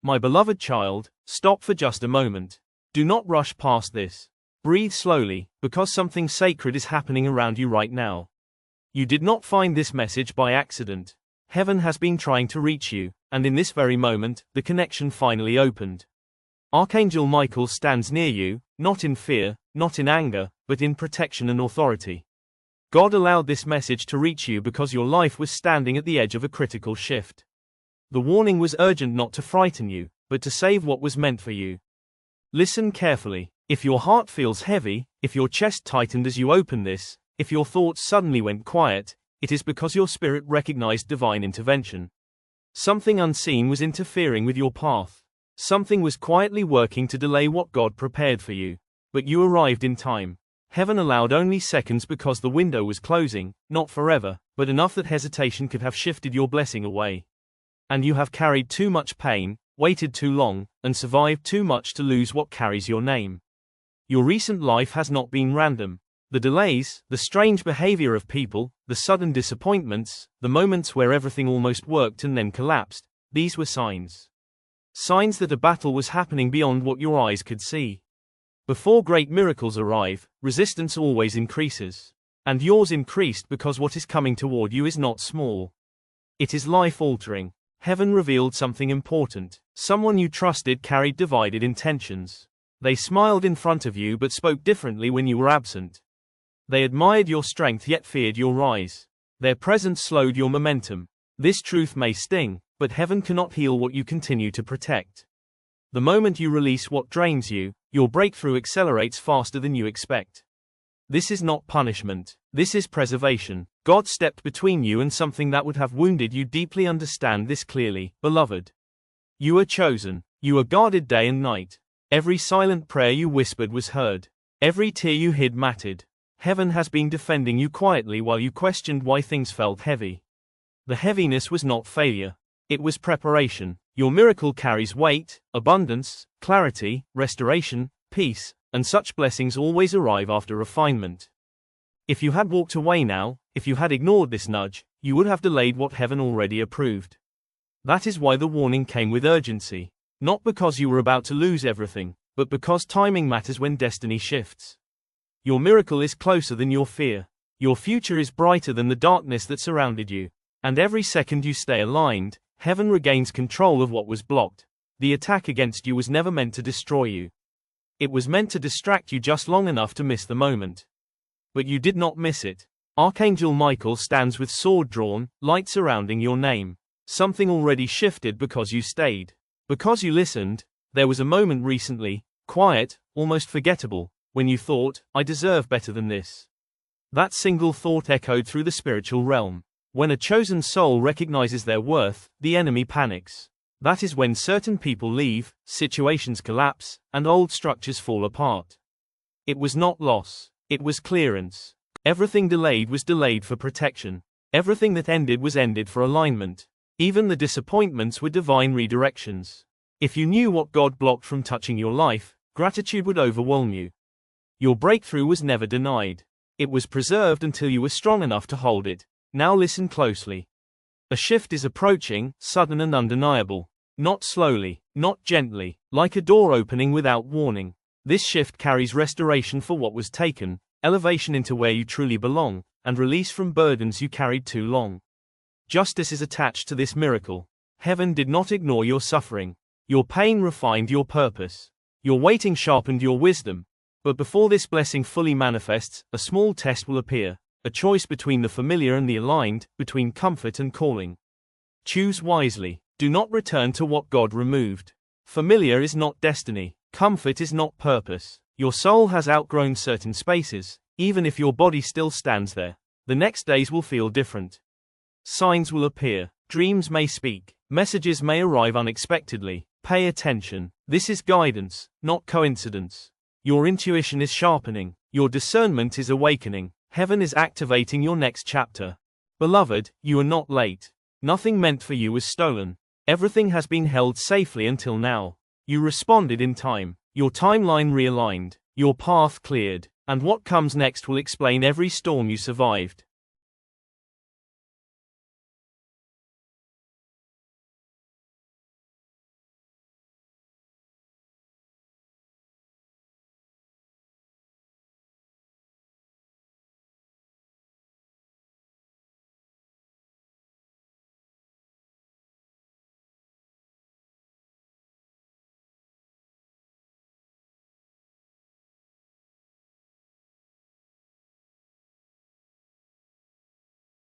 My beloved child, stop for just a moment. Do not rush past this. Breathe slowly, because something sacred is happening around you right now. You did not find this message by accident. Heaven has been trying to reach you, and in this very moment, the connection finally opened. Archangel Michael stands near you, not in fear, not in anger, but in protection and authority. God allowed this message to reach you because your life was standing at the edge of a critical shift. The warning was urgent, not to frighten you, but to save what was meant for you. Listen carefully. If your heart feels heavy, if your chest tightened as you open this, if your thoughts suddenly went quiet, it is because your spirit recognized divine intervention. Something unseen was interfering with your path. Something was quietly working to delay what God prepared for you. But you arrived in time. Heaven allowed only seconds because the window was closing, not forever, but enough that hesitation could have shifted your blessing away. And you have carried too much pain, waited too long, and survived too much to lose what carries your name. Your recent life has not been random. The delays, the strange behavior of people, the sudden disappointments, the moments where everything almost worked and then collapsed, these were signs. Signs that a battle was happening beyond what your eyes could see. Before great miracles arrive, resistance always increases. And yours increased because what is coming toward you is not small. It is life-altering. Heaven revealed something important. Someone you trusted carried divided intentions. They smiled in front of you but spoke differently when you were absent. They admired your strength yet feared your rise. Their presence slowed your momentum. This truth may sting, but heaven cannot heal what you continue to protect. The moment you release what drains you, your breakthrough accelerates faster than you expect. This is not punishment. This is preservation. God stepped between you and something that would have wounded you deeply. Understand this clearly, beloved. You are chosen. You are guarded day and night. Every silent prayer you whispered was heard. Every tear you hid mattered. Heaven has been defending you quietly while you questioned why things felt heavy. The heaviness was not failure. It was preparation. Your miracle carries weight, abundance, clarity, restoration, peace, and such blessings always arrive after refinement. If you had walked away now, if you had ignored this nudge, you would have delayed what heaven already approved. That is why the warning came with urgency. Not because you were about to lose everything, but because timing matters when destiny shifts. Your miracle is closer than your fear. Your future is brighter than the darkness that surrounded you. And every second you stay aligned, heaven regains control of what was blocked. The attack against you was never meant to destroy you. It was meant to distract you just long enough to miss the moment. But you did not miss it. Archangel Michael stands with sword drawn, light surrounding your name. Something already shifted because you stayed. Because you listened. There was a moment recently, quiet, almost forgettable, when you thought, I deserve better than this. That single thought echoed through the spiritual realm. When a chosen soul recognizes their worth, the enemy panics. That is when certain people leave, situations collapse, and old structures fall apart. It was not loss. It was clearance. Everything delayed was delayed for protection. Everything that ended was ended for alignment. Even the disappointments were divine redirections. If you knew what God blocked from touching your life, gratitude would overwhelm you. Your breakthrough was never denied. It was preserved until you were strong enough to hold it. Now listen closely. A shift is approaching, sudden and undeniable. Not slowly, not gently, like a door opening without warning. This shift carries restoration for what was taken, elevation into where you truly belong, and release from burdens you carried too long. Justice is attached to this miracle. Heaven did not ignore your suffering. Your pain refined your purpose. Your waiting sharpened your wisdom. But before this blessing fully manifests, a small test will appear. A choice between the familiar and the aligned, between comfort and calling. Choose wisely. Do not return to what God removed. Familiar is not destiny. Comfort is not purpose. Your soul has outgrown certain spaces, even if your body still stands there. The next days will feel different. Signs will appear. Dreams may speak. Messages may arrive unexpectedly. Pay attention. This is guidance, not coincidence. Your intuition is sharpening. Your discernment is awakening. Heaven is activating your next chapter. Beloved, you are not late. Nothing meant for you was stolen. Everything has been held safely until now. You responded in time. Your timeline realigned. Your path cleared. And what comes next will explain every storm you survived.